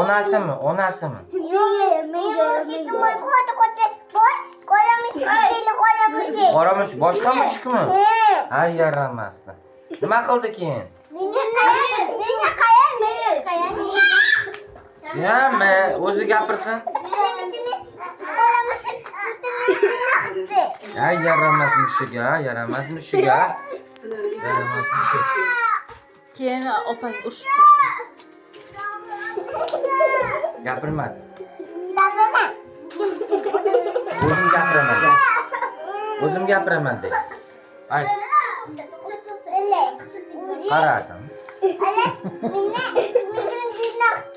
Onasimi? Qora mushuk boshqa mushukmi? Ay yaramasdi. Nima qildi keyin? Jami, o'zi gapirsin. Ay yaramas mushuk. Keyin opang ushbu. Gapirmadi. O'zim gapiraman dedi. Ay. Qaradim.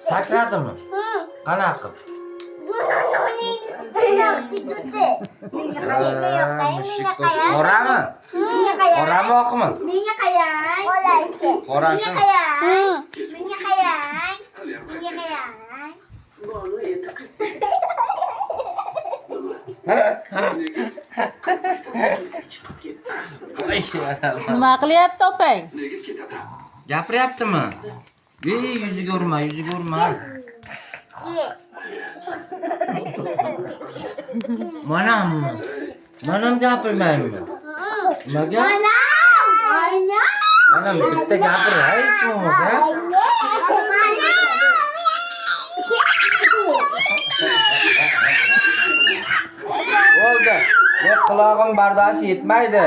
Sakradimi? Qanaqa? Mushuk qorami? Qorami oqmi? Menga qayang. Qorasi. Menga qayang. Voy yaramas. Nima qilyapti opang? Gapiryaptimi? Yuziga urma. Manam gapirmaymi? Nimaga? Manam bitta gapir, hech bo'lmasa. Bo'ldi. Yo'q, qulog'im bardosh yetmaydi.